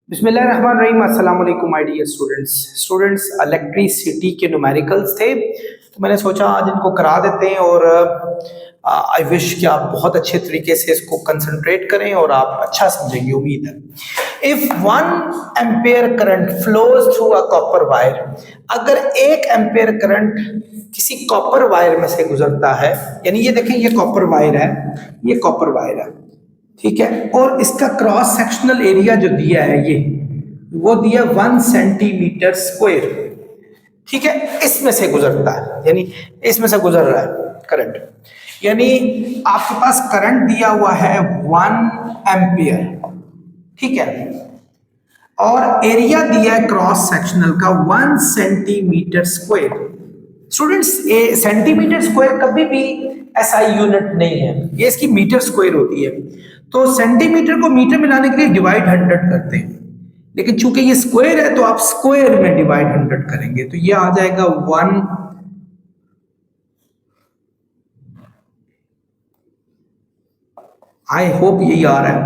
बिस्मिल्लाहिर्रहमानिर्रहीम अस्सलाम वालेकुम माय डियर स्टूडेंट्स इलेक्ट्रिसिटी के न्यूमेरिकल्स थे तो मैंने सोचा आज इनको करा देते हैं और आई विश कि आप बहुत अच्छे तरीके से इसको कंसंट्रेट करें और आप अच्छा समझेंगे उम्मीद है। If 1 ampere current flows through a copper wire, अगर 1 एम्पेयर करंट किसी कॉपर वायर में से गुजरता है, यानी ये देखें ये कॉपर वायर है, ये कॉपर वायर है, ठीक है, और इसका क्रॉस सेक्शनल एरिया जो दिया है ये वो दिया 1 सेंटीमीटर स्क्वायर, ठीक है, इसमें से गुजरता है, यानी इसमें से गुजर रहा है करंट, यानी आपके पास करंट दिया हुआ है 1 एम्पियर, ठीक है, और एरिया दिया है क्रॉस सेक्शनल का 1 centimetre square. Students centimetre square कभी भी एसआई यूनिट नहीं है, ये इसकी मीटर स्क्वायर होती है, तो सेंटीमीटर को मीटर में लाने के लिए डिवाइड 100 करते हैं, लेकिन चूंकि ये स्क्वायर है तो आप स्क्वायर में डिवाइड 100 करेंगे तो ये आ जाएगा 1, आई होप यही आ रहा है,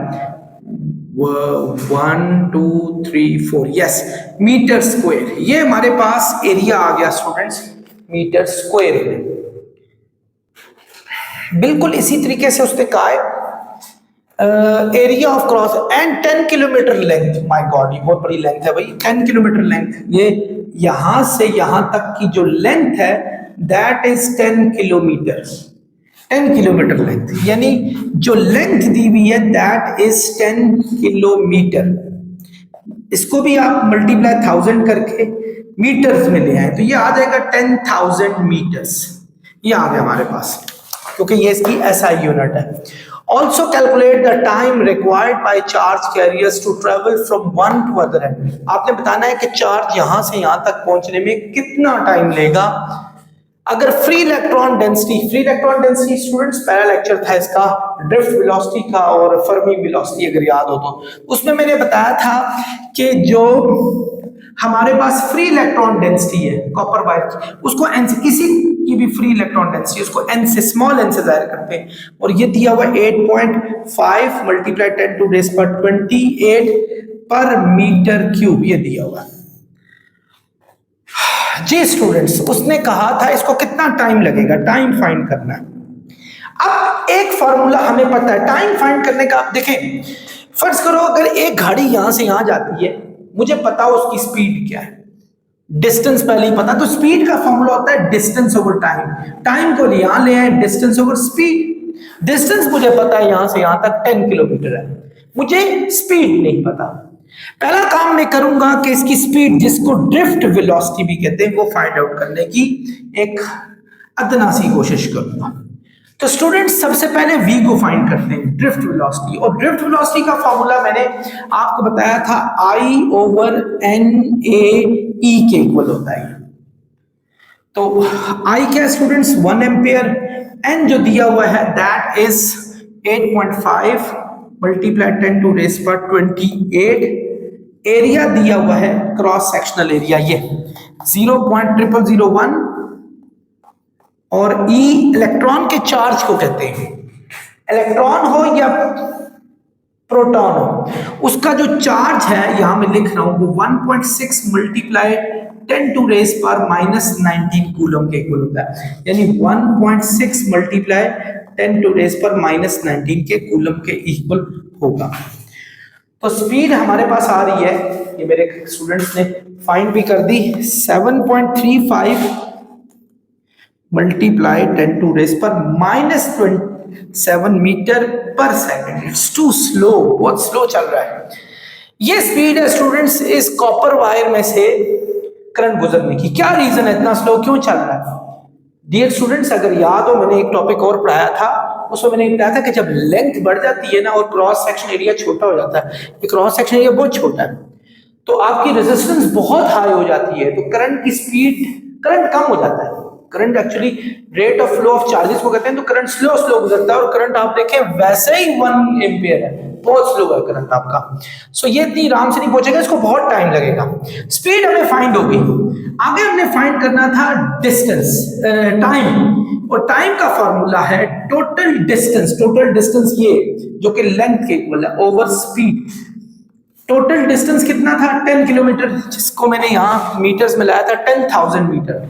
1 2 3 4, यस, मीटर स्क्वायर, ये हमारे पास एरिया आ गया स्टूडेंट्स मीटर स्क्वायर में। बिल्कुल इसी तरीके से उसने कहा है area of cross and 10 kilometre length, my God ये बहुत बड़ी लेंथ है भाई, 10 किलोमीटर लेंथ, ये यहां से यहां तक की जो लेंथ है that is 10 kilometre, 10 kilometre length, यानी जो लेंथ दी हुई है दैट इज 10 किलोमीटर। इसको भी आप मल्टीप्लाई 1000 करके मीटर्स में ले आए तो ये आ जाएगा 10,000 मीटर्स, ये आ गया हमारे पास, क्योंकि ये इसकी एसआई यूनिट है। Also calculate the time required by charge carriers to travel from one to other end. आपने बताना है कि चार्ज यहां से यहां तक पहुंचने में कितना टाइम लेगा। अगर फ्री इलेक्ट्रॉन डेंसिटी स्टूडेंट्स पहला लेक्चर था इसका ड्रिफ्ट वेलोसिटी का और फर्मी वेलोसिटी अगर याद हो तो उसमें मैंने बताया था कि जो हमारे पास फ्री इलेक्ट्रॉन डेंसिटी है कॉपर वायर की, उसको एन से, किसी की भी फ्री इलेक्ट्रॉन डेंसिटी उसको एन से, स्मॉल एन से जाहिर करते हैं, और ये दिया हुआ 8.5 मल्टीप्लाई 10 टू रेस पर 28 पर मीटर क्यूब, ये दिया हुआ जी स्टूडेंट्स। उसने कहा था इसको कितना टाइम लगेगा, टाइम फाइंड करना है। अब एक फॉर्मूला हमें पता है टाइम फाइंड करने का। आप देखें, फर्ज करो अगर एक गाड़ी यहां से यहां जाती है, मुझे पता हो उसकी स्पीड क्या है, डिस्टेंस पहले ही पता, तो स्पीड का फॉर्मूला होता है डिस्टेंस ओवर टाइम, टाइम को यहां ले आए डिस्टेंस ओवर स्पीड। डिस्टेंस मुझे पता है यहां से यहां तक 10 किलोमीटर है, मुझे स्पीड नहीं पता। पहला काम मैं करूंगा कि इसकी स्पीड, जिसको ड्रिफ्ट वेलोसिटी भी कहते हैं, वो फाइंड आउट करने की एक अदना सी कोशिश करूंगा। तो स्टूडेंट्स सबसे पहले v को फाइंड करते हैं, ड्रिफ्ट वेलोसिटी, और ड्रिफ्ट वेलोसिटी का फॉर्मूला मैंने आपको बताया था I ओवर NAE के इक्वल होता है। तो I क्या स्टूडेंट्स 1 एम्पियर, n जो दिया हुआ है that is 8.5 multiply 10 to raise पर 28, एरिया दिया हुआ है क्रॉस सेक्शनल एरिया ये 0.0001, और E इलेक्ट्रॉन के चार्ज को कहते हैं, इलेक्ट्रॉन हो या प्रोटॉन हो, उसका जो चार्ज है यहां मैं लिख रहा हूं वो 1.6 मल्टीप्लाई 10 टू रेस पर -19 कूलम के इक्वल होता है, यानी 1.6 मल्टीप्लाई 10 टू रेस पर -19 के कूलम के इक्वल होगा। तो स्पीड हमारे पास आ रही है, ये मेरे स्टूडेंट्स ने फाइंड भी कर दी, 7.35 मल्टीप्लाई 10 टू रेस पर -27 मीटर पर सेकंड। इट्स टू स्लो, बहुत स्लो चल रहा है। ये स्पीड है स्टूडेंट्स इस कॉपर वायर में से करंट गुजरने की। क्या रीजन है इतना स्लो क्यों चल रहा है? डियर स्टूडेंट्स, अगर याद हो मैंने एक टॉपिक और पढ़ाया था, उसमें मैंने बताया था कि जब लेंथ बढ़ जाती है ना और क्रॉस सेक्शन एरिया छोटा हो जाता है, ये क्रॉस सेक्शन एरिया बहुत छोटा है, तो आपकी रेजिस्टेंस बहुत हाई हो जाती है, तो करंट की स्पीड, करंट कम हो जाता है। Current actually rate of flow of charges को कहते हैं, तो करंट स्लो गुजरता है, और करंट आप देखें वैसे ही 1 एम्पियर है, बहुत स्लो है करंट आपका। सो ये इतनी आराम से नहीं पहुंचेगा, इसको बहुत टाइम लगेगा। स्पीड हमें फाइंड होगी, आगे हमने फाइंड करना था डिस्टेंस, टाइम, और टाइम का फॉर्मूला है टोटल डिस्टेंस ये जो कि लेंथ के इक्वल है ओवर स्पीड। टोटल डिस्टेंस कितना था 10 किलोमीटर, जिसको मैंने यहाँ मीटर्स में लाया था 10,000 मीटर,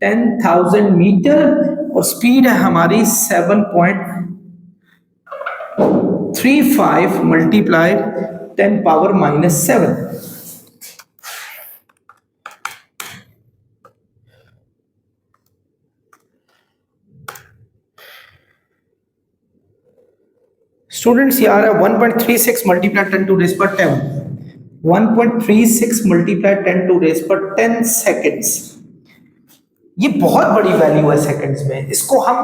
10,000 मीटर। और स्पीड है हमारी 7.35 मल्टीप्लाई 10⁻⁻⁷। स्टूडेंट्स यार 1.36 मल्टीप्लाई 10⁻10, 1.36 मल्टीप्लाई 10⁻10 सेकेंड्स। ये बहुत बड़ी वैल्यू है सेकंड्स में। इसको हम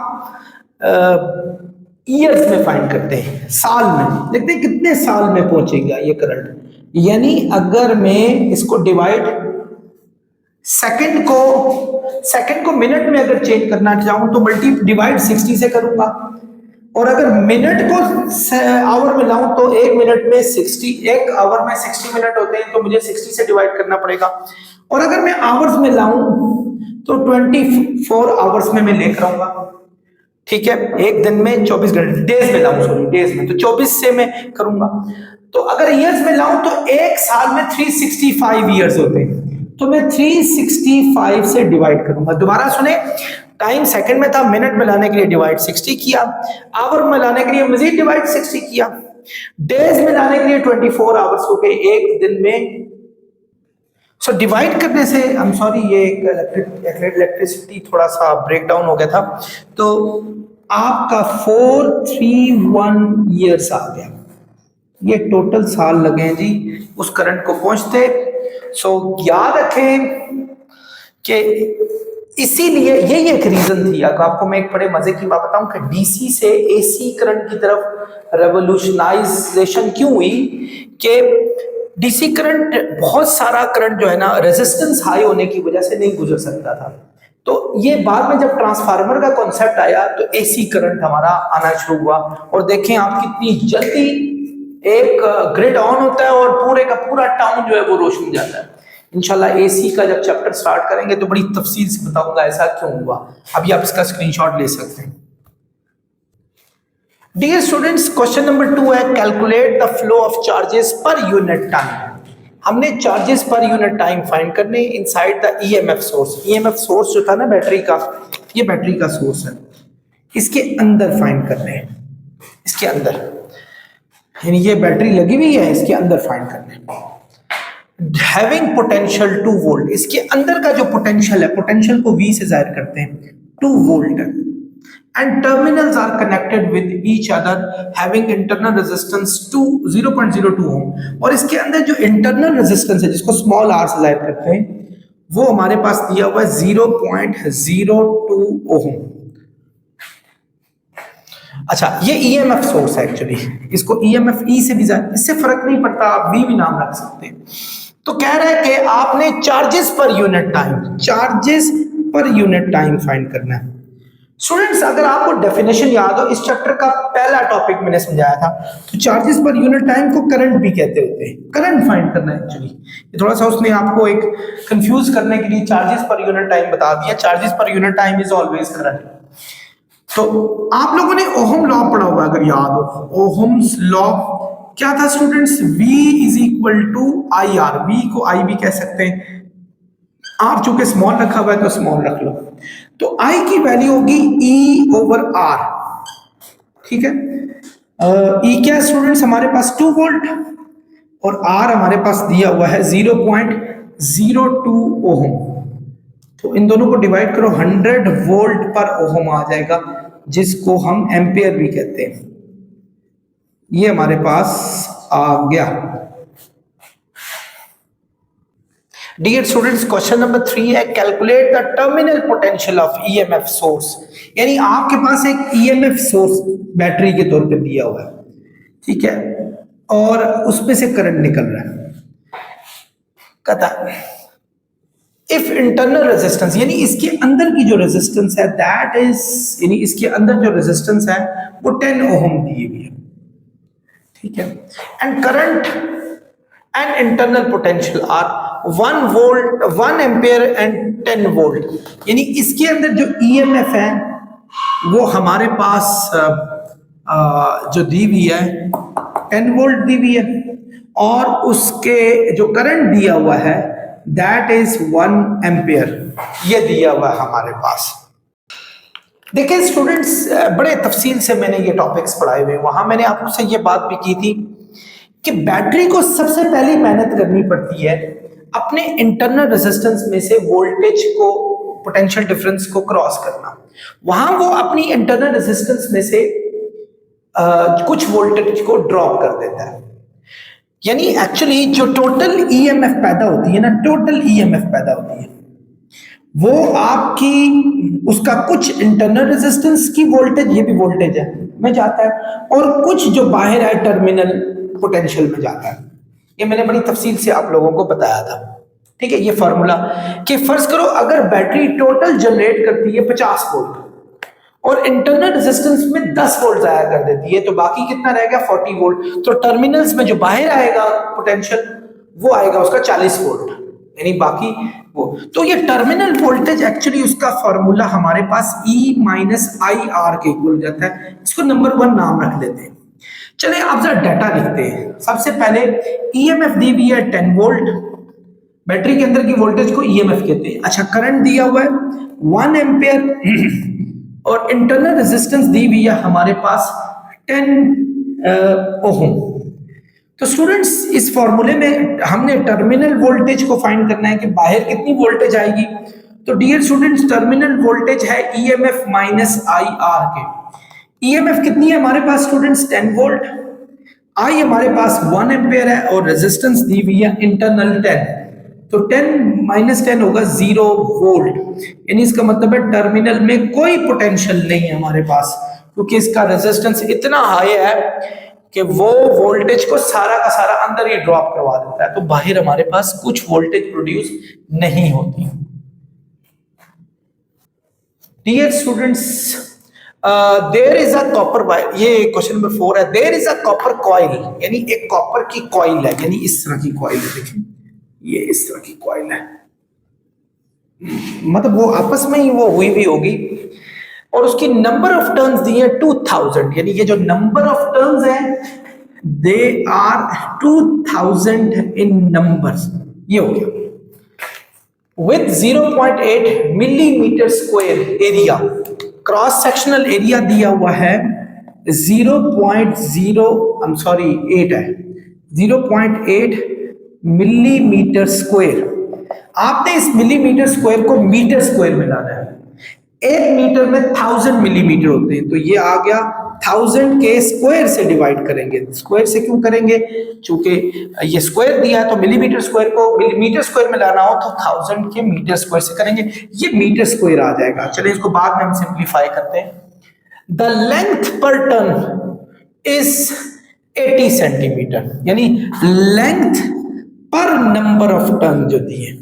ईयर्स में फाइंड करते हैं, साल में। देखते हैं कितने साल में पहुंचेगा ये करंट। यानी अगर मैं इसको डिवाइड सेकंड को मिनट में अगर चेंज करना चाहूं तो डिवाइड 60 से करूंगा, और अगर मिनट को आवर में लाऊं तो एक मिनट में 60, एक आवर में 60 मिनट होते हैं तो मुझे 60 से डिवाइड करना पड़ेगा। और अगर मैं आवर्स में लाऊं तो 24 आवर्स में मैं लेकर आऊंगा। ठीक है, एक दिन में 24 घंटे, डेज में लाऊं, सॉरी डेज में, तो 24 से मैं करूंगा। तो अगर ईयर्स में लाऊं तो एक साल में 365 ईयर्स होते हैं, तो मैं 365 से डिवाइड करूंगा। दोबारा सुने, टाइम सेकंड में था, मिनट में लाने के लिए डिवाइड 60 किया, आवर में लाने के लिए मजीद डिवाइड 60 किया, डेज में लाने के लिए 24 आवर्स हो गए एक दिन में। सो डिवाइड करने से, आई एम सॉरी, ये इलेक्ट्रिसिटी थोड़ा सा ब्रेक डाउन हो गया था, तो आपका 431 ईयर्स आ गया। ये टोटल साल लगे हैं जी उस करंट को पहुंचते। सो याद रखें कि इसीलिए यही एक रीजन थी। आपको मैं एक बड़े मजे की बात बताऊं कि डीसी से एसी करंट की तरफ रेवोल्यूशनाइजेशन क्यों हुई, कि डीसी करंट, बहुत सारा करंट जो है ना, रेजिस्टेंस हाई होने की वजह से नहीं गुजर सकता था। तो ये बाद में जब ट्रांसफार्मर का कॉन्सेप्ट आया तो एसी करंट हमारा आना शुरू हुआ। और देखें आप कितनी जल्दी एक ग्रिड ऑन होता है और पूरे का पूरा टाउन जो है वो रोशन हो जाता है। इंशाल्लाह एसी का जब चैप्टर स्टार्ट करेंगे तो बड़ी तफसील से बताऊंगा ऐसा क्यों हुआ। अभी आप इसका स्क्रीनशॉट ले सकते हैं। डियर स्टूडेंट्स, क्वेश्चन नंबर 2 है, calculate the flow of charges per unit time. हमने charges per unit time find करने inside the EMF source. EMF source जो था ना बैटरी का, ये बैटरी का सोर्स है, इसके अंदर फाइंड करने हैं, इसके अंदर, यानी ये बैटरी लगी हुई है, इसके अंदर फाइंड करने। हैविंग पोटेंशियल 2 वोल्ट, इसके अंदर का जो पोटेंशियल है, पोटेंशियल को V से जाहिर करते हैं, 2 volt, and terminals are connected with each other having internal resistance 0.02 ohm. और इसके अंदर जो इंटरनल रेजिस्टेंस है, जिसको स्मॉल r से जाहिर करते हैं, वो हमारे पास दिया हुआ है 0.02 ओम। अच्छा, ये ईएमएफ सोर्स है एक्चुअली, इसको ईएमएफ ई से भी, इससे फर्क नहीं पड़ता, आप वी भी नाम रख सकते हैं। तो कह रहा है कि आपने charges per unit time, charges per unit time find करना है। स्टूडेंट्स, अगर आपको डेफिनेशन याद हो, इस चैप्टर का पहला टॉपिक मैंने समझाया था, तो चार्जेस पर यूनिट टाइम को करंट भी कहते होते हैं। करंट फाइंड करना है एक्चुअली, थोड़ा सा उसने आपको एक कंफ्यूज करने के लिए चार्जेस पर यूनिट टाइम बता दिया। Charges per unit time is always current. तो आप लोगों ने ओहम लॉ पढ़ा होगा, अगर याद हो, ओहम्स लॉ क्या था students? V is equal to I R. V को I भी कह सकते हैं, R चूंकि स्मॉल रखा हुआ है तो स्मॉल रख लो। तो I की वैल्यू होगी E ओवर R, ठीक है। E क्या है स्टूडेंट्स? हमारे पास 2 वोल्ट, और R हमारे पास दिया हुआ है 0.02 ओहम। तो इन दोनों को डिवाइड करो, 100 वोल्ट पर ओहम आ जाएगा, जिसको हम एम्पियर भी कहते हैं। ये हमारे पास आ गया। डियर स्टूडेंट्स, क्वेश्चन नंबर 3 है, calculate the terminal potential of EMF source. यानी आपके पास एक ईएमएफ सोर्स बैटरी के तौर पे दिया हुआ है, ठीक है, और उसमें से करंट निकल रहा है। कहता इफ इंटरनल रेजिस्टेंस, यानी इसके अंदर की जो रेजिस्टेंस है, दैट इज, यानी इसके अंदर जो रेजिस्टेंस है वो 10 ओहम दी हुई है, ठीक है, and current and internal potential are 1 volt, 1 ampere and 10 volt. यानी इसके अंदर जो ईएमएफ है वो हमारे पास जो दी हुई है 10 वोल्ट दी हुई है, और उसके जो करंट दिया हुआ है दैट इज 1 एम्पियर, ये दिया हुआ है हमारे पास। देखिए स्टूडेंट्स, बड़े तफसील से मैंने ये टॉपिक्स पढ़ाए हुए, वहां मैंने आपसे ये बात भी की थी कि बैटरी को सबसे पहले मेहनत करनी पड़ती है अपने इंटरनल रेजिस्टेंस में से वोल्टेज को, पोटेंशियल डिफरेंस को क्रॉस करना। वहां वो अपनी इंटरनल रेजिस्टेंस में से कुछ वोल्टेज को ड्रॉप कर देता है। यानी एक्चुअली जो टोटल ईएमएफ पैदा होती है ना, टोटल ईएमएफ पैदा होती है वो आपकी, उसका कुछ इंटरनल रेजिस्टेंस की वोल्टेज, ये भी वोल्टेज है, में जाता है, और कुछ जो बाहर है टर्मिनल पोटेंशियल में जाता है। ये मैंने बड़ी तफसील से आप लोगों को बताया था। ठीक है, ये फार्मूला कि फर्ज करो अगर बैटरी टोटल जनरेट करती है 50 वोल्ट और इंटरनल रेजिस्टेंस में 10 वोल्ट जाया कर देती है, तो बाकी कितना रहेगा 40 वोल्ट। तो टर्मिनल्स में जो बाहर आएगा पोटेंशियल वो आएगा उसका 40 वोल्ट, यानी बाकी वो। तो ये टर्मिनल वोल्टेज एक्चुअली उसका फॉर्मूला हमारे पास E माइनस आई आर के इक्वल हो जाता है। इसको नंबर 1 नाम रख लेते हैं। चलिए आप जरा डाटा लिखते हैं। सबसे पहले ईएमएफ दी हुई है 10 वोल्ट, बैटरी के अंदर की वोल्टेज को ईएमएफ कहते हैं। अच्छा, करंट दिया हुआ है 1 एम्पियर और इंटरनल रेजिस्टेंस दी हुई है हमारे पास 10 ओम। तो स्टूडेंट्स इस फॉर्मूले में हमने टर्मिनल वोल्टेज को फाइंड करना है कि बाहर कितनी वोल्टेज आएगी। तो डियर स्टूडेंट्स, टर्मिनल वोल्टेज है ईएमएफ माइनस आई आर के। ईएमएफ कितनी है हमारे पास स्टूडेंट्स 10 वोल्ट, आई हमारे पास 1 एम्पियर है और रेजिस्टेंस दी हुई है इंटरनल 10। तो 10 माइनस 10 होगा 0 वोल्ट, यानी इसका मतलब है टर्मिनल में कोई पोटेंशियल नहीं है हमारे पास, क्योंकि इसका रेजिस्टेंस इतना हाई है कि वो वोल्टेज को सारा का सारा अंदर ही ड्रॉप करवा देता है। तो बाहर हमारे पास कुछ वोल्टेज प्रोड्यूस नहीं होती। Dear students, there is a copper wire, ये क्वेश्चन नंबर 4 है। There is a copper coil, यानी एक कॉपर की कॉइल है, यानी इस तरह की कॉइल है। देखिए ये इस तरह की कॉइल है, मतलब वो आपस में ही वो हुई भी होगी, और उसकी नंबर ऑफ टर्न्स दी है 2000, यानी ये जो नंबर ऑफ टर्न्स है दे आर 2000 इन नंबर्स। ये हो गया। With 0.8 millimetre square area, cross sectional area दिया हुआ है 8 है, 0.8 मिलीमीटर स्क्वायर। आपने इस मिलीमीटर स्क्वायर को मीटर स्क्वायर में लाना है। 1 मीटर में 1000 मिलीमीटर होते हैं, तो ये आ गया 1000 के स्क्वायर से डिवाइड करेंगे। स्क्वायर से क्यों करेंगे? चूंकि ये स्क्वायर दिया है तो मिलीमीटर स्क्वायर को मिलीमीटर स्क्वायर में लाना हो तो 1000 के मीटर स्क्वायर से करेंगे, ये मीटर स्क्वायर आ जाएगा। चलिए इसको बाद में हम सिंप्लीफाई करते हैं। द लेंथ पर टर्न इज 80 सेंटीमीटर, यानी लेंथ पर नंबर ऑफ टर्न जो दी है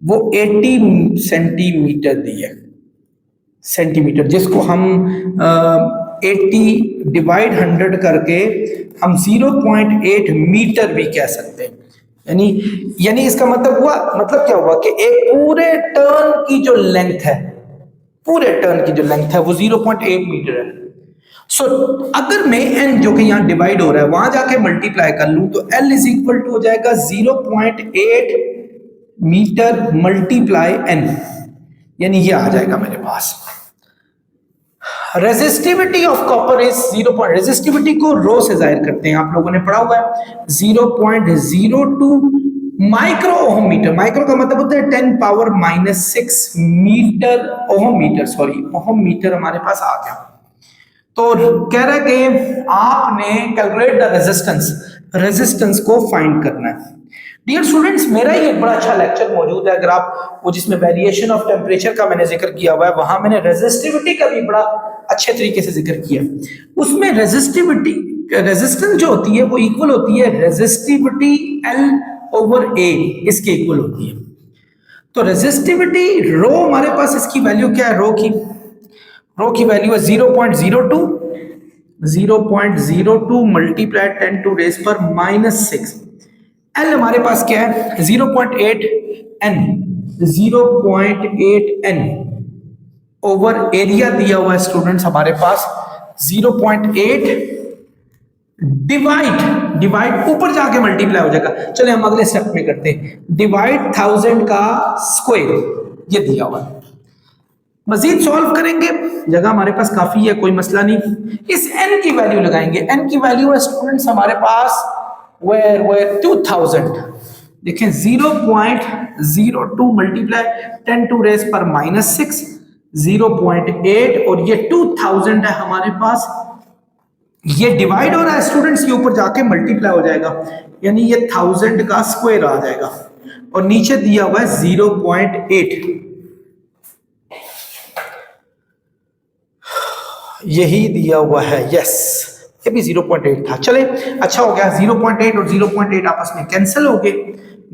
वो 80 सेंटीमीटर दी है, सेंटीमीटर, जिसको हम 80 डिवाइड 100 करके हम 0.8 मीटर भी कह सकते हैं। यानी इसका मतलब क्या हुआ कि एक पूरे टर्न की जो लेंथ है, पूरे टर्न की जो लेंथ है वो 0.8 मीटर है। सो अगर मैं n जो कि यहाँ डिवाइड हो रहा है वहां जाके मल्टीप्लाई कर लूं तो L इज इक्वल टू हो जाएगा 0.8 मीटर मल्टीप्लाई n, यानी ये आ जाएगा मेरे पास। Resistivity of copper is 0. Resistivity को रो से जाहिर करते हैं, आप लोगों ने पढ़ा हुआ है 0.02 माइक्रो ओहम मीटर। माइक्रो का मतलब होता है 10⁻⁻⁶ metre, ohm metre, sorry ohm metre हमारे पास आ गया। तो कह रहा है कि आपने कैलकुलेट द रेजिस्टेंस, रेजिस्टेंस को फाइंड करना है। डियर स्टूडेंट्स, मेरा ही एक बड़ा अच्छा लेक्चर मौजूद है, अगर आप वो जिसमें वेरिएशन ऑफ टेम्परेचर का मैंने जिक्र किया हुआ है, वहां मैंने रेजिस्टिविटी का भी बड़ा अच्छे तरीके से जिक्र किया। उसमें रेजिस्टिविटी, रेजिस्टेंस जो होती है वो इक्वल होती है रेजिस्टिविटी L/A, इसके इक्वल होती है। तो रेजिस्टिविटी रो हमारे पास इसकी वैल्यू क्या है? रो की वैल्यू है 0.02 मल्टीप्लाई 10⁻⁻⁶। L हमारे पास क्या है? 0.8 n ओवर एरिया दिया हुआ है स्टूडेंट्स हमारे पास 0.8 डिवाइड डिवाइड ऊपर जाके मल्टीप्लाई हो जाएगा। चले हम अगले स्टेप में करते हैं। डिवाइड 1000 का स्क्वायर, ये दिया हुआ है। मजीद सॉल्व करेंगे, जगह हमारे पास काफी है, कोई मसला नहीं। इस n की वैल्यू लगाएंगे। n की वैल्यू है स्टूडेंट्स हमारे पास वेयर 2000। देखें 0.02 मल्टीप्लाई 10 टू रेस पर -6 0.8 और ये 2000 है हमारे पास। ये डिवाइड हो रहा है स्टूडेंट्स, ये ऊपर जाके मल्टीप्लाई हो जाएगा, यानी ये 1000 का स्क्वायर आ जाएगा और नीचे दिया हुआ है 0.8, यही दिया हुआ है। यस, ये भी 0.8 था। चले अच्छा हो गया, 0.8 और 0.8 आपस में कैंसिल हो गए।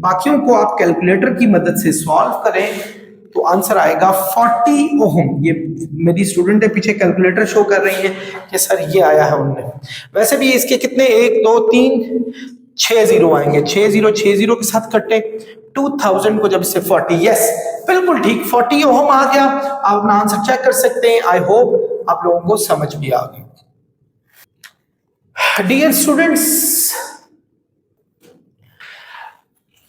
बाकियों को आप कैलकुलेटर की मदद से सॉल्व करें तो आंसर आएगा 40 ओहम। ये मेरी स्टूडेंट है पीछे कैलकुलेटर शो कर रही है कि सर ये आया है उनने। वैसे भी इसके कितने 1 2 3 6 जीरो आएंगे, 6 0 के साथ कटे 2000 को जब इससे 40, यस बिल्कुल ठीक 40 ओहम आ गया। आप अपना आंसर चेक कर सकते हैं। आई होप आप लोगों को समझ भी आ गई। डियर स्टूडेंट्स,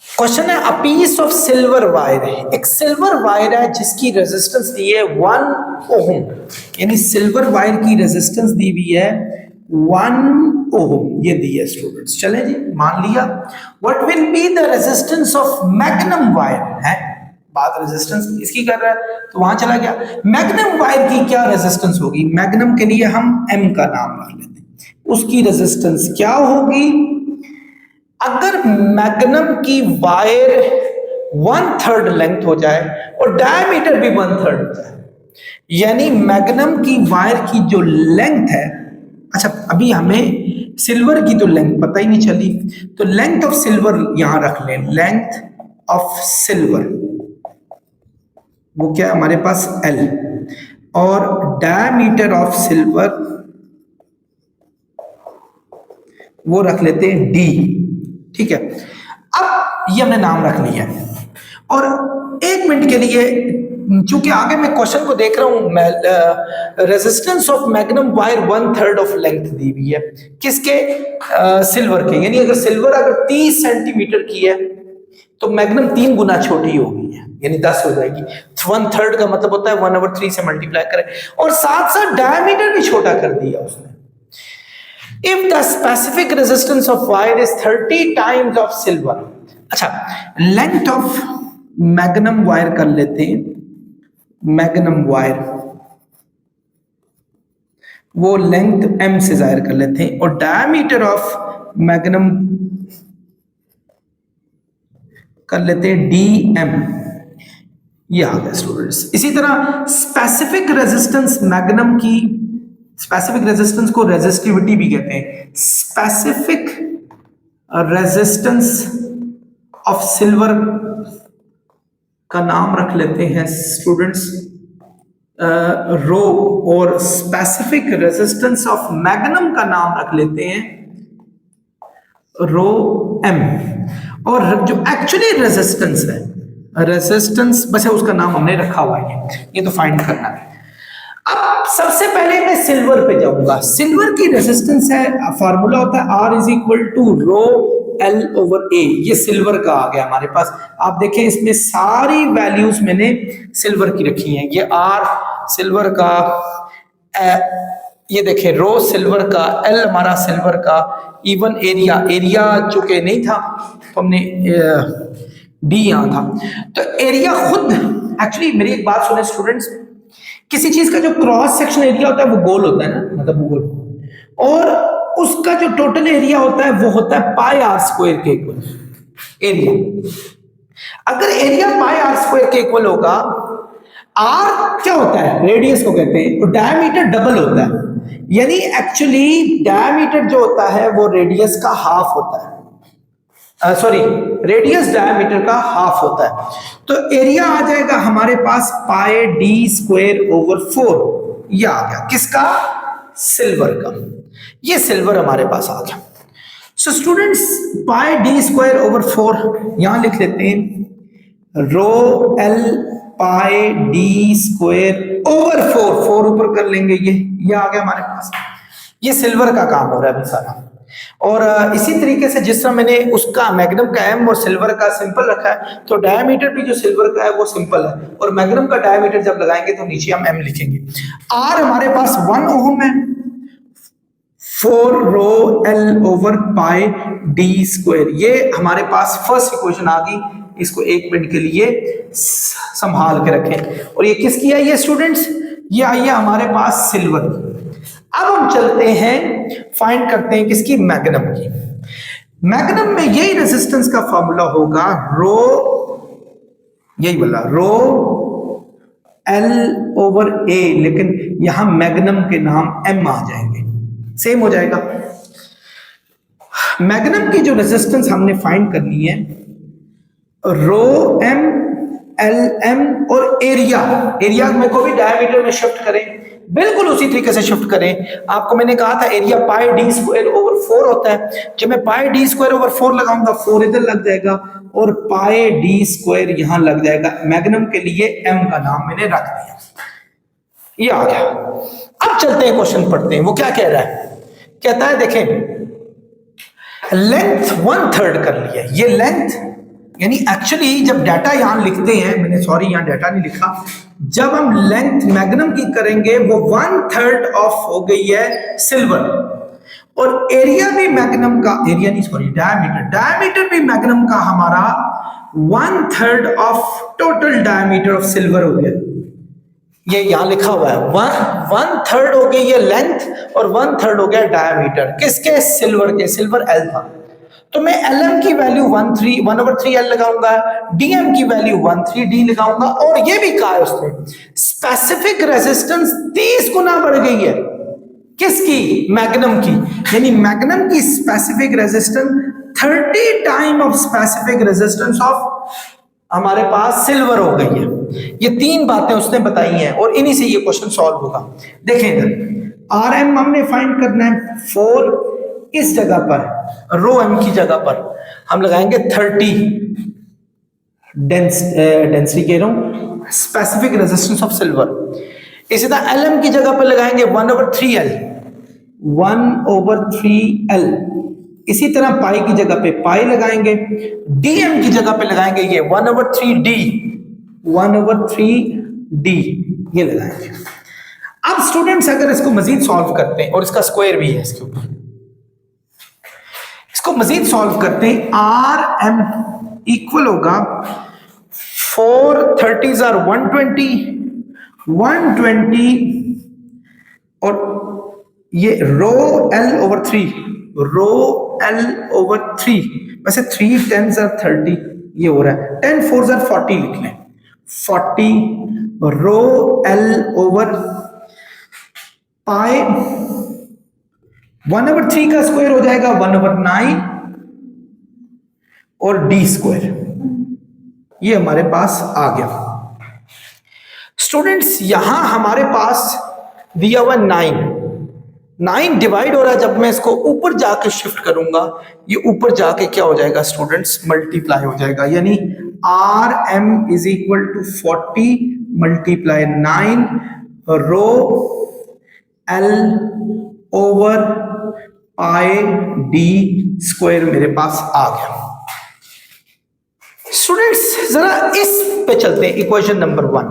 क्वेश्चन है, a piece of silver wire है, एक सिल्वर वायर है जिसकी रेजिस्टेंस दी है 1 ओहम, यानी सिल्वर वायर की रेजिस्टेंस दी हुई है 1 ओहम, ये दी है स्टूडेंट्स। चलें जी, मान लिया। What will be the resistance of magnum wire है, बात रेजिस्टेंस इसकी कर रहा है तो वहां चला गया। मैग्नम वायर की क्या रेजिस्टेंस होगी? मैग्नम के लिए हम एम का नाम रख लेते हैं, उसकी रेजिस्टेंस क्या होगी? अगर मैग्नम की वायर 1/3 लेंथ हो जाए और डायमीटर भी 1/3 हो जाए, यानी मैग्नम की वायर की जो लेंथ है, अच्छा अभी हमें सिल्वर की तो लेंथ पता ही नहीं चली, तो लेंथ ऑफ सिल्वर यहां रख लें। लेंथ ऑफ सिल्वर वो क्या है हमारे पास L, और डायमीटर ऑफ सिल्वर वो रख लेते हैं D। ठीक है, अब ये हमने नाम रख लिया और 1 मिनट के लिए, चूंकि आगे मैं क्वेश्चन को देख रहा हूं, resistance of magnum wire 1/3 of length दी हुई है, किसके? सिल्वर के। यानी अगर सिल्वर अगर 30 सेंटीमीटर की है तो मैग्नम 3 गुना छोटी होगी है, यानी 10 हो जाएगी। 1/3 का मतलब होता है 1/3 से मल्टीप्लाई करें, और साथ साथ डायमीटर भी छोटा कर दिया उसने। If the specific resistance of wire is 30 times of silver, अच्छा length of magnum wire कर लेते हैं। magnum wire वो लेंथ m से जाहिर कर लेते हैं, और diameter of magnum कर लेते हैं dm, ये आ गया स्टूडेंट्स। इसी तरह स्पेसिफिक रेजिस्टेंस मैग्नम की, स्पेसिफिक रेजिस्टेंस को रेजिस्टिविटी भी कहते हैं। स्पेसिफिक रेजिस्टेंस ऑफ सिल्वर का नाम रख लेते हैं स्टूडेंट्स रो, और स्पेसिफिक रेजिस्टेंस ऑफ मैग्नम का नाम रख लेते हैं रो एम। और जो एक्चुअली रेजिस्टेंस है, रेजिस्टेंस बस है उसका नाम हमने रखा हुआ है, ये तो फाइंड करना है। अब सबसे पहले मैं सिल्वर पे जाऊंगा। सिल्वर की रेजिस्टेंस है, फार्मूला होता है R is equal to rho L over A। ये सिल्वर का आ गया हमारे पास। आप देखें इसमें सारी वैल्यूज मैंने सिल्वर की रखी हैं। ये R सिल्वर का, ये देखें रो सिल्वर का, L हमारा सिल्वर का, इवन एरिया चूंकि नहीं था तो हमने D यहां था, तो एरिया खुद एक्चुअली, मेरी एक बात सुने स्टूडेंट्स, किसी चीज का जो क्रॉस सेक्शन एरिया होता है वो गोल होता है ना, मतलब वो गोल, और उसका जो टोटल एरिया होता है वो होता है पाई आर स्क्वायर के इक्वल एरिया। अगर एरिया पाई आर स्क्वायर के इक्वल होगा, आर क्या होता है? रेडियस को कहते हैं, और डायमीटर डबल होता है, यानी एक्चुअली डायमीटर जो होता है वो रेडियस का हाफ होता है, सॉरी रेडियस डायमीटर का हाफ होता है। तो एरिया आ जाएगा हमारे पास पाई डी स्क्वायर ओवर 4, ये आ गया किसका? सिल्वर का। ये सिल्वर हमारे पास आ गया। सो स्टूडेंट्स पाई डी स्क्वायर ओवर 4 यहां लिख लेते हैं, रो एल पाई डी स्क्वायर ओवर 4 ऊपर कर लेंगे, ये आ गया हमारे पास। ये सिल्वर का काम हो रहा है अभी सारा। और इसी तरीके से जिस तरह मैंने उसका मैग्नम का एम और सिल्वर का सिंपल रखा है, तो डायमीटर भी जो सिल्वर का है वो सिंपल है, और मैग्नम का डायमीटर जब लगाएंगे तो नीचे हम एम लिखेंगे। आर हमारे पास 1 ओम है, 4 रो L over pi D square, ये हमारे पास फर्स्ट इक्वेशन आ गई। इसको 1 मिनट के लिए संभाल के रखें। और ये किसकी आई है स्टूडेंट्स? ये आई है हमारे पास सिल्वर। अब हम चलते हैं फाइंड करते हैं किसकी? मैग्नम की। मैग्नम में यही रेजिस्टेंस का फॉर्मूला होगा रो, यही वाला रो एल ओवर ए, लेकिन यहां मैग्नम के नाम एम आ जाएंगे, सेम हो जाएगा। मैग्नम की जो रेजिस्टेंस हमने फाइंड करनी है, रो एम एल एम और एरिया में को भी डायमीटर में शिफ्ट करें, बिल्कुल उसी तरीके से शिफ्ट करें। आपको मैंने कहा था area pi D square over 4 होता है। जब मैं पाई डी स्क्वायर ओवर 4 लगाऊंगा, 4 इधर लग जाएगा और पाई डी स्क्वायर यहां लग जाएगा। मैग्नम के लिए एम का नाम मैंने रख दिया, ये आ गया। अब चलते हैं क्वेश्चन पढ़ते हैं, वो क्या कह रहा है? कहता है देखें, लेंथ 1/3 कर लिया। ये लेंथ यानी एक्चुअली जब डाटा यहां लिखते हैं, मैंने सॉरी यहां डाटा नहीं लिखा, जब हम लेंथ मैग्नम की करेंगे वो 1/3 ऑफ हो गई है सिल्वर, और एरिया भी मैग्नम का, एरिया नहीं सॉरी डायमीटर भी मैग्नम का हमारा 1/3 of total diameter of silver हो गया। ये यहां लिखा हुआ है 1/3 हो गई है लेंथ और 1/3 हो गया डायमीटर। किसके? सिल्वर के। सिल्वर एल था, तो मैं Lm की वैल्यू 1/3 L लगाऊंगा, Dm की वैल्यू 1/3 D लगाऊंगा। और ये भी कहा है उसने स्पेसिफिक रेजिस्टेंस 30 गुना बढ़ गई है। किसकी? मैग्नम की। यानी मैग्नम की specific resistance 30 time of specific resistance of हमारे पास सिल्वर हो गई है। ये 3 बातें उसने बताई हैं और इन्हीं से ये क्वेश्चन सॉल्व होगा। देखें इधर Rm हमने फाइंड करना है 4, इस जगह पर रो एम की जगह पर हम लगाएंगे 30 डेंसिटी कह रहा हूं स्पेसिफिक रेजिस्टेंस ऑफ सिल्वर। इसी तरह एलएम की जगह पर लगाएंगे 1/3 L। इसी तरह पाई की जगह पे पाई लगाएंगे, डीएम की जगह पे लगाएंगे ये 1/3 D ये लगाएंगे। अब स्टूडेंट्स अगर इसको मजीद सॉल्व करते हैं, और इसका स्क्वायर भी है इसके ऊपर, इसको मजीद सॉल्व करते हैं, आर एम इक्वल होगा 4 30s are 120 और ये रो एल ओवर 3, वैसे 3 10s are 30 ये हो रहा है, 10 4s are 40 लिख लें, 40 रो एल ओवर पाई 1/3 का स्क्वायर हो जाएगा 1/9 और डी स्क्वायर, ये हमारे पास आ गया। स्टूडेंट्स यहां हमारे पास दिया हुआ 9 डिवाइड हो रहा है। जब मैं इसको ऊपर जाके शिफ्ट करूंगा, ये ऊपर जाके क्या हो जाएगा स्टूडेंट्स? मल्टीप्लाई हो जाएगा। यानी R M is equal to 40 multiply 9 rho L over pi D square मेरे पास आ गया। स्टूडेंट्स जरा इस पे चलते हैं, इक्वेशन नंबर 1।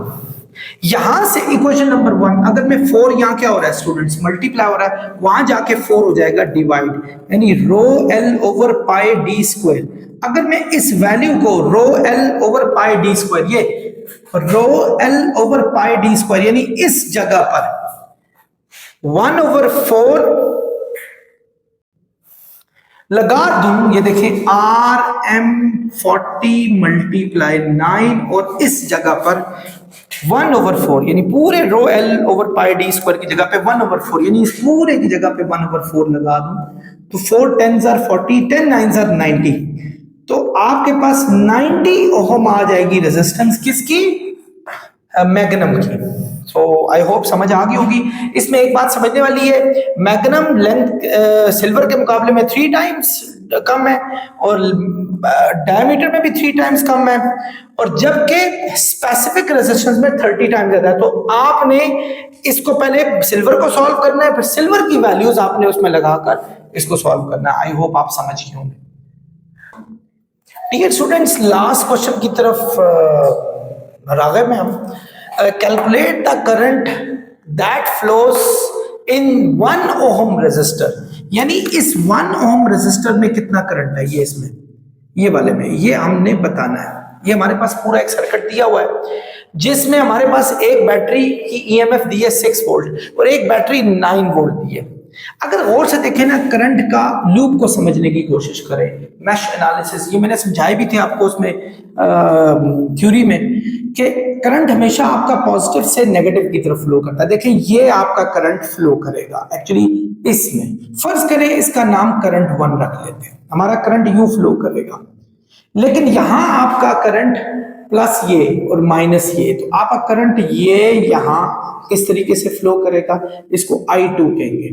यहां से इक्वेशन नंबर 1, अगर मैं 4 यहां क्या हो रहा है स्टूडेंट्स? मल्टीप्लाई हो रहा है, वहां जाके 4 हो जाएगा डिवाइड, यानी rho L over pi D square. अगर मैं इस वैल्यू को rho L over pi D square, ये rho L over pi D square यानी इस जगह पर 1/4 लगा दूं, ये देखें आर एम 40 मल्टीप्लाई 9 और इस जगह पर 1/4 यानी पूरे रो L over pi D square की जगह पे 1/4 यानी इस पूरे की जगह पे 1/4 लगा दूं, तो 4 10s are 40 10 9s are 90, तो आपके पास 90 ओम आ जाएगी रेजिस्टेंस किसकी? मैग्नम की। सो आई होप समझ आ गई होगी। इसमें एक बात समझने वाली है, मैग्नम लेंथ सिल्वर के मुकाबले में 3 टाइम्स कम है और डायमीटर में भी 3 टाइम्स कम है, और जबकि स्पेसिफिक रेजिस्टेंस में 30 टाइम्स ज्यादा है। तो आपने इसको पहले सिल्वर को सॉल्व करना है, फिर सिल्वर की वैल्यूज आपने उसमें लगाकर इसको सॉल्व करना है। आई होप आप समझ गए होंगे। ठीक है स्टूडेंट्स, लास्ट क्वेश्चन की तरफ राग़िब में हम calculate the current that flows in 1 ohm resistor, यानी इस 1 ओहम रेजिस्टर में कितना करंट है, ये इसमें ये वाले में ये हमने बताना है। ये हमारे पास पूरा एक सर्किट दिया हुआ है जिसमें हमारे पास एक बैटरी की ईएमएफ दी है 6 वोल्ट और एक बैटरी 9 वोल्ट दी है। अगर गौर से देखें ना, करंट का लूप को समझने की कोशिश करें, मैश एनालिसिस, ये मैंने समझाए भी थे आपको उसमें थ्योरी में कि करंट हमेशा आपका पॉजिटिव से नेगेटिव की तरफ फ्लो करता है। देखें ये आपका करंट फ्लो करेगा एक्चुअली इसमें, फर्ज करें इसका नाम करंट 1 रख लेते हैं, हमारा करंट यू फ्लो करेगा, लेकिन यहां आपका करंट प्लस ये और माइनस ये, तो आपका करंट ये यहां इस तरीके से फ्लो करेगा, इसको I2 कहेंगे।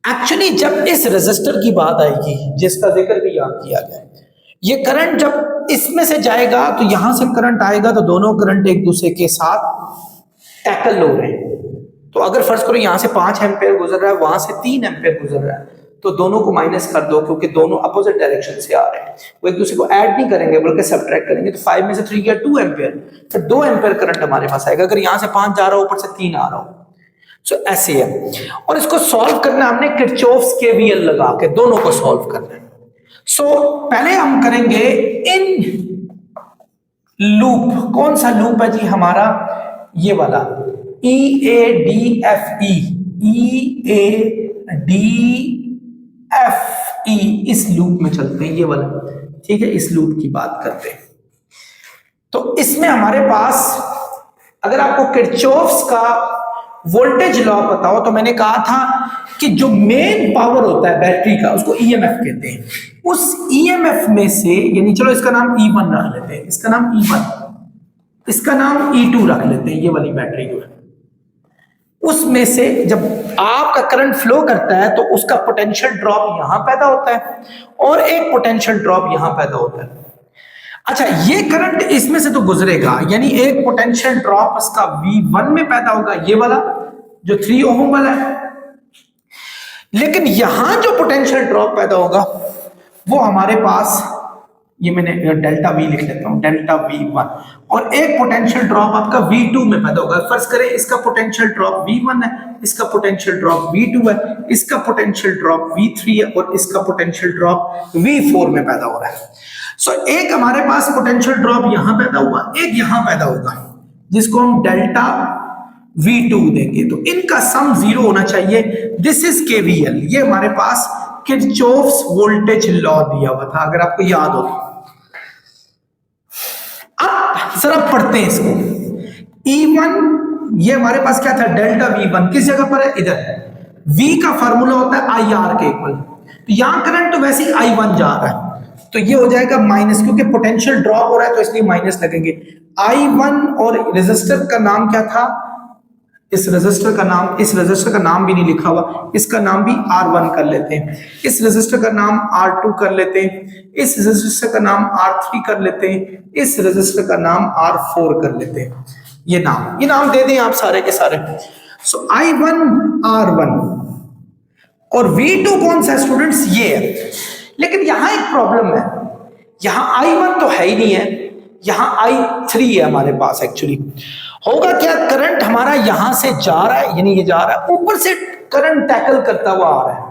एक्चुअली जब इस रेजिस्टर की बात आएगी जिसका जिक्र भी यहाँ किया गया, ये करंट जब इसमें से जाएगा तो यहां से करंट आएगा, तो दोनों करंट एक दूसरे के साथ टैकल हो रहे हैं। तो अगर फर्ज करो यहां से 5 एम्पेयर गुजर रहा है, वहां से 3 एम्पेयर गुजर रहा है, तो दोनों को माइनस कर दो क्योंकि दोनों अपोजिट डायरेक्शन से आ रहे हैं, वो एक दूसरे को ऐड नहीं करेंगे बल्कि सबट्रैक्ट करेंगे। तो 5 में से 3 गया 2 एम्पेयर, फिर 2 एम्पेयर करंट हमारे पास आएगा अगर यहां से 5 जा रहा हो ऊपर से 3 आ रहा हो। सो ऐसे है, और इसको सॉल्व करना हमने किरचॉफ्स केवीएल लगा के दोनों को सॉल्व करना है। सो पहले हम करेंगे इन लूप, कौन सा लूप है जी हमारा, ये वाला EADFE, EADFE, इस लूप में चलते हैं, ये वाला, ठीक है, इस लूप की बात करते हैं। तो इसमें हमारे पास अगर आपको किरचॉफ्स का वोल्टेज लॉ पता हो, तो मैंने कहा था कि जो मेन पावर होता है बैटरी का उसको ईएमएफ कहते हैं। उस ईएमएफ में से, यानी चलो इसका नाम E1 रख लेते हैं, इसका नाम E1, इसका नाम E2 रख लेते हैं, ये वाली बैटरी जो है, उसमें से जब आपका करंट फ्लो करता है तो उसका पोटेंशियल ड्रॉप यहां पैदा होता है और एक पोटेंशियल ड्रॉप यहां पैदा होता है। अच्छा, ये करंट इसमें से तो गुजरेगा, यानी एक पोटेंशियल ड्रॉप इसका V1 में पैदा होगा, ये वाला जो 3 ओम वाला है, लेकिन यहां जो पोटेंशियल ड्रॉप पैदा होगा वो हमारे पास, ये मैंने डेल्टा V लिख लेता हूं, डेल्टा V1, और एक पोटेंशियल ड्रॉप आपका V2 में पैदा होगा। फर्ज करें इसका पोटेंशियल ड्रॉप V1 है, इसका पोटेंशियल ड्रॉप V2 है, इसका पोटेंशियल ड्रॉप V3 है और इसका पोटेंशियल ड्रॉप V4 में पैदा हो रहा है। सो एक हमारे पास पोटेंशियल ड्रॉप यहां पैदा हुआ, एक यहां पैदा होगा, जिसको हम डेल्टा V2 देंगे, तो इनका सम 0 होना चाहिए। दिस इज KVL, ये हमारे पास किरचॉफ्स वोल्टेज लॉ दिया हुआ था, अगर आपको याद हो। अब जरा पढ़ते हैं इसको। E1 ये हमारे पास क्या था, डेल्टा V1 किस जगह पर है, इधर। V का फार्मूला होता है IR के इक्वल, तो यहां करंट तो वैसे ही I1 जा रहा है, तो ये हो जाएगा माइनस, क्योंकि पोटेंशियल ड्रॉप हो रहा है तो इसलिए माइनस लगेंगे। I1 और रेजिस्टर का नाम क्या था, इस रेजिस्टर का नाम भी नहीं लिखा हुआ, इसका नाम भी R1 कर लेते हैं, इस रेजिस्टर का नाम R2 कर लेते हैं, इस रेजिस्टर का नाम R3 कर लेते हैं, इस रेजिस्टर का नाम R4 कर लेते हैं। ये नाम दे दें आप सारे के सारे। सो I1 R1 और V2 कौन सा स्टूडेंट्स, ये है। लेकिन यहां एक प्रॉब्लम है, यहां I1 तो है ही नहीं है, यहां I3 है हमारे पास। एक्चुअली होगा क्या, करंट हमारा यहां से जा रहा है, यानी ये जा रहा है, ऊपर से करंट टैकल करता हुआ आ रहा है,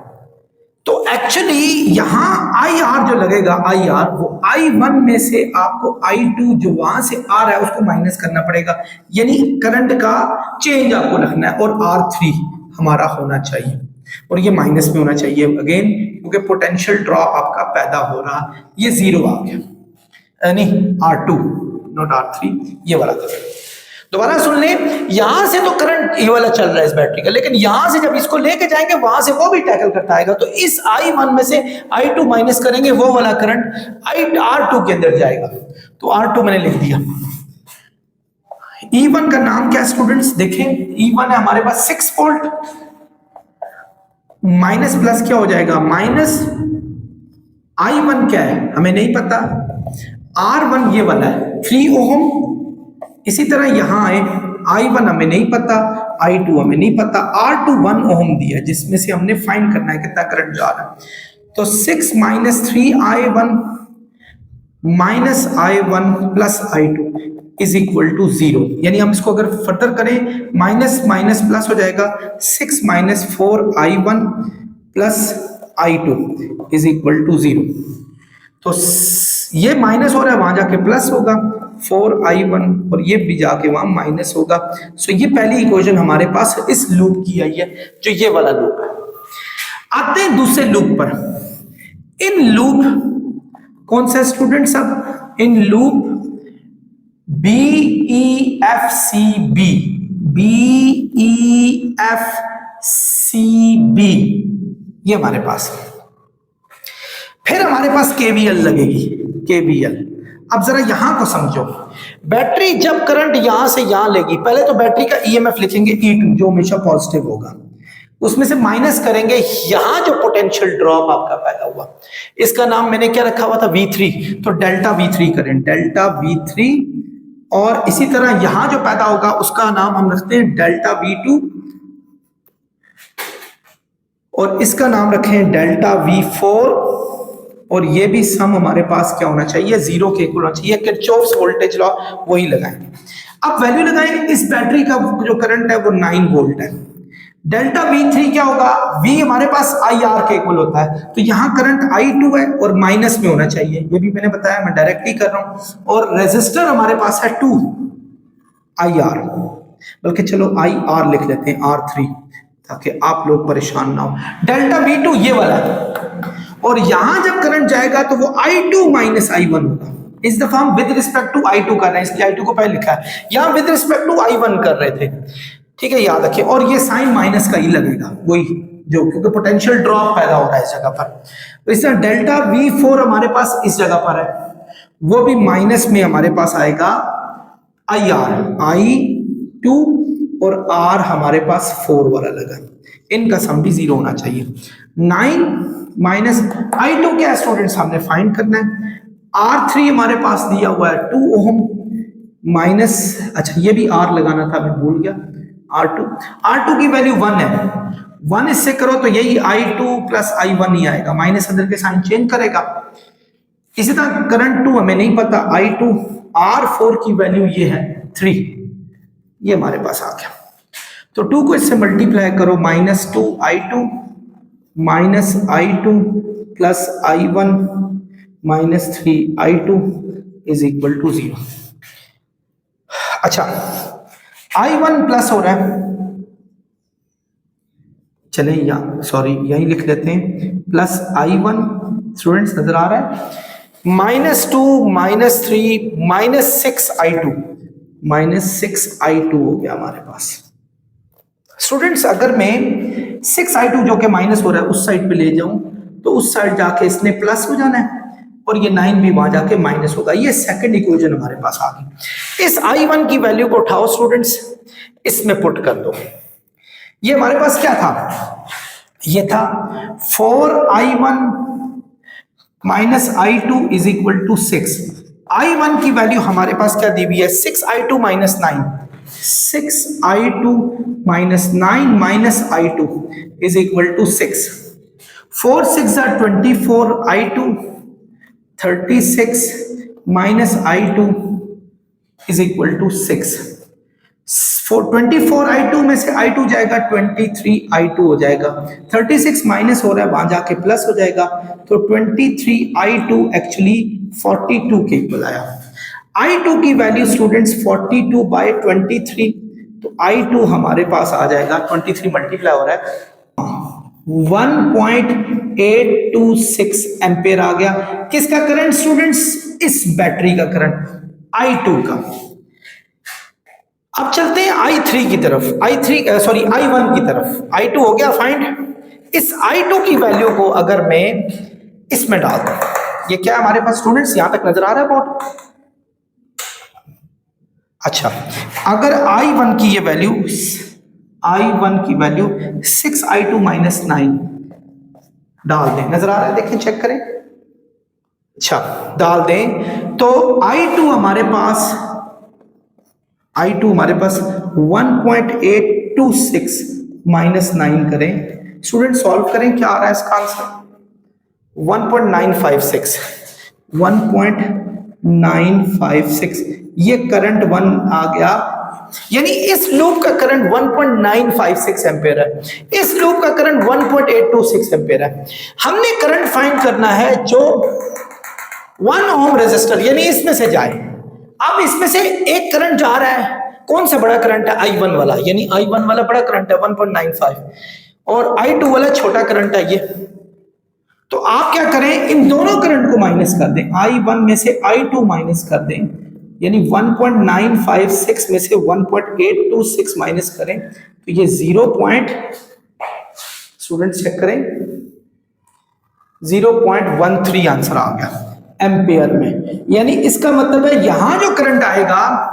तो एक्चुअली यहां IR जो लगेगा, IR वो I1 में से आपको I2 जो वहां से आ रहा है उसको माइनस करना पड़ेगा, यानी करंट का चेंज आपको रखना है, और R3 हमारा होना चाहिए, और ये माइनस में होना चाहिए अगेन, क्योंकि पोटेंशियल ड्रॉप आपका पैदा हो रहा, ये 0 आ गया, यानी R2 नॉट R3, ये वाला करंट। दोबारा सुन लें, यहां से तो करंट ये वाला चल रहा है इस बैटरी का, लेकिन यहां से जब इसको लेके जाएंगे वहां से वो भी टैकल करता आएगा, तो इस I1 में से I2 माइनस करेंगे, वो वाला करंट R2 के अंदर जाएगा, तो R2 मैंने लिख दिया। E1 का नाम क्या स्टूडेंट्स, देखें E1 है हमारे पास 6 वोल्ट, माइनस प्लस क्या हो जाएगा, माइनस I1 क्या है हमें नहीं पता, R1 ये वाला है 3 ओम, इसी तरह यहां आए I1 हमें नहीं पता, I2 हमें नहीं पता, R2 1 ओम दिया है जिसमें से हमने फाइंड करना है कितना करंट जा रहा है। तो 6 minus 3I1 minus I1 plus I2 is equal to 0, यानी हम इसको अगर फर्दर करें माइनस माइनस प्लस हो जाएगा, 6 minus 4I1 plus I2 is equal to 0। तो ये माइनस हो रहा है वहां जाके प्लस होगा 4I1 और ये भी जाके वहां माइनस होगा। सो ये पहली इक्वेशन हमारे पास इस लूप की आई है जो ये वाला लूप है। आते हैं दूसरे लूप पर। इन लूप कौन सा स्टूडेंट सब, इन लूप BEFCB, BEFCB ये हमारे पास, फिर हमारे पास KVL लगेगी, KVL। अब जरा यहां को समझो, बैटरी जब करंट यहां से यहां लेगी, पहले तो बैटरी का EMF लिखेंगे E2 जो हमेशा पॉजिटिव होगा, उसमें से माइनस करेंगे यहां जो पोटेंशियल ड्रॉप आपका पैदा हुआ, इसका नाम मैंने क्या रखा हुआ था V3, तो डेल्टा V3 करें, डेल्टा V3, और इसी तरह यहां जो पैदा होगा उसका नाम हम रखते हैं डेल्टा V2, और इसका नाम रखें डेल्टा V4, और ये भी सम हमारे पास क्या होना चाहिए, 0 के इक्वल होना चाहिए। किरचॉफ्स वोल्टेज लॉ वही लगाएंगे। अब वैल्यू लगाएं, इस बैटरी का जो करंट है वो 9 वोल्ट है। डेल्टा V3 क्या होगा, V हमारे पास IR के इक्वल होता है, तो यहां करंट I2 है और माइनस में होना चाहिए, ये भी मैंने बताया, मैं डायरेक्टली कर रहा हूं। और रेजिस्टर हमारे पास है 2 IR, बल्कि चलो IR लिख लेते हैं R3 ताकि आप लोग परेशान ना हो। डेल्टा V2 ये वाला है, और यहां जब करंट जाएगा तो वो I2 माइनस I1 होगा। इस दफा हम विद रिस्पेक्ट टू I2 कर रहे हैं, इसलिए I2 को पहले लिखा है, यहां विद रिस्पेक्ट टू I1 कर रहे थे, ठीक है, याद रखिए। और ये साइन माइनस का ही लगेगा, वही जो, क्योंकि पोटेंशियल ड्रॉप पैदा हो रहा है इस जगह पर। तो इस तरह डेल्टा V4 हमारे पास इस जगह पर है, वो भी माइनस में हमारे पास आएगा IR, I2 और R हमारे पास 4 वाला लगा, इनका सम भी 0 होना चाहिए। 9 माइनस I2 क्या स्टूडेंट्स हमने फाइंड करना है, R3 हमारे पास दिया हुआ है 2 ओम माइनस, अच्छा ये भी R लगाना था, मैं भूल गया, R2 की वैल्यू 1 है, 1 इससे करो तो यही I2 प्लस I1 ही आएगा, माइनस अंदर के साइन चेंज करेगा। इसी तरह करंट 2 हमें नहीं पता, I2, R4 की वैल्यू ये है 3, ये हमारे पास आ गया। तो 2 को इससे मल्टीप्लाई करो, -2I2 minus I2 plus I1 minus 3I2 is equal to 0। अच्छा I1 प्लस हो रहा है, चले या सॉरी यही लिख लेते हैं, प्लस I1 स्टूडेंट्स नजर आ रहा है, -2 -3 -6I2, -6I2 हो गया हमारे पास। स्टूडेंट्स अगर मैं 6I2 जो कि माइनस हो रहा है उस साइड पे ले जाऊं तो उस साइड जाके इसने प्लस हो जाना है और ये 9 भी वहां जाके माइनस होगा। ये सेकंड इक्वेशन हमारे पास आ गई। इस I1 की वैल्यू को उठाओ स्टूडेंट्स, इसमें पुट कर दो। ये हमारे पास क्या था, ये था 4I1 minus I2 is equal to 6। I1 की वैल्यू हमारे पास क्या दी हुई है, 6I2 minus 9, 6I2 minus 9 minus I2 is equal to 6। 4 6 are 24, I2 36 minus I2 is equal to 6। 24 I2 में से I2 जाएगा 23 I2 हो जाएगा, 36 माइनस हो रहा है वहां जाके प्लस हो जाएगा, तो 23 I2 एक्चुअली 42 के इक्वल आया। I2 की वैल्यू स्टूडेंट्स 42 बाय 23, तो I2 हमारे पास आ जाएगा, 23 मल्टीप्लाई हो रहा है, 1.826 एम्पेयर आ गया। किसका करंट स्टूडेंट्स, इस बैटरी का करंट I2 का। अब चलते हैं I3 की तरफ, I1 की तरफ। I2 हो गया फाइंड। इस I2 की वैल्यू को अगर मैं इसमें डाल दूं, ये क्या है हमारे पास स्टूडेंट्स, यहां तक नजर आ रहा है बोर्ड? अच्छा, अगर I1 की ये वैल्यू, I1 की वैल्यू 6I2 माइनस 9 डाल दें, नजर आ रहा है, देखें चेक करें, अच्छा डाल दें तो I2 हमारे पास 1.826 माइनस 9 करें, स्टूडेंट सॉल्व करें, क्या आ रहा है इसका आंसर 1.956, 1.956। ये करंट 1 आ गया, यानी इस लूप का करंट 1.956 एम्पेयर है, इस लूप का करंट 1.826 एम्पेयर है। हमने करंट फाइंड करना है जो 1 ओम रेजिस्टर यानी इसमें से जाए। अब इसमें से एक करंट जा रहा है, कौन सा बड़ा करंट है I1 वाला, यानी I1 वाला बड़ा करंट है 1.95 और I2 वाला छोटा करंट है ये। तो आप क्या करें, इन दोनों करंट को माइनस कर दें, I1 में से I2 माइनस कर दें, यानी 1.956 में से 1.826 माइनस करें तो ये 0. स्टूडेंट चेक करें 0.13 आंसर आ गया एम्पेयर में। यानी इसका मतलब है यहां जो करंट आएगा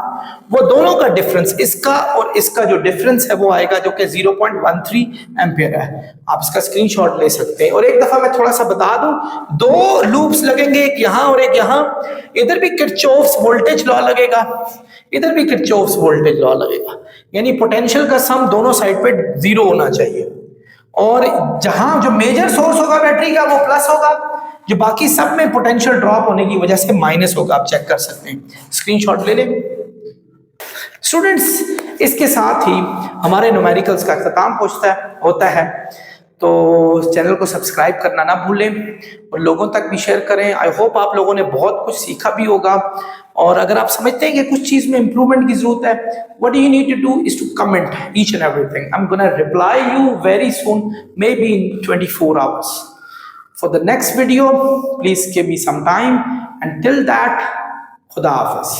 वो दोनों का डिफरेंस, इसका और इसका जो डिफरेंस है वो आएगा जो कि 0.13 एम्पेयर है। आप इसका स्क्रीनशॉट ले सकते हैं। और एक दफा मैं थोड़ा सा बता दूं, 2 लूप्स लगेंगे, एक यहां और एक यहां। इधर भी किरचॉफ्स वोल्टेज लॉ लगेगा, इधर भी किरचॉफ्स वोल्टेज लॉ लगेगा, यानी पोटेंशियल का सम दोनों साइड पे 0 होना चाहिए। और जहां जो मेजर सोर्स होगा बैटरी का वो प्लस होगा, जो बाकी सब में पोटेंशियल ड्रॉप होने की वजह से माइनस होगा। आप चेक कर सकते हैं, स्क्रीनशॉट ले लें। स्टूडेंट्स इसके साथ ही हमारे न्यूमेरिकल्स का अख्ताम होता है, तो चैनल को सब्सक्राइब करना ना भूलें और लोगों तक भी शेयर करें। आई होप आप लोगों ने बहुत कुछ सीखा भी होगा। और अगर आप समझते हैं कि कुछ चीज़ में इंप्रूवमेंट की जरूरत है, what you need to do is to comment each and everything. I am gonna reply you very soon, maybe in 24 hours. For the next video, please give me some time. Until that, Khuda Hafiz.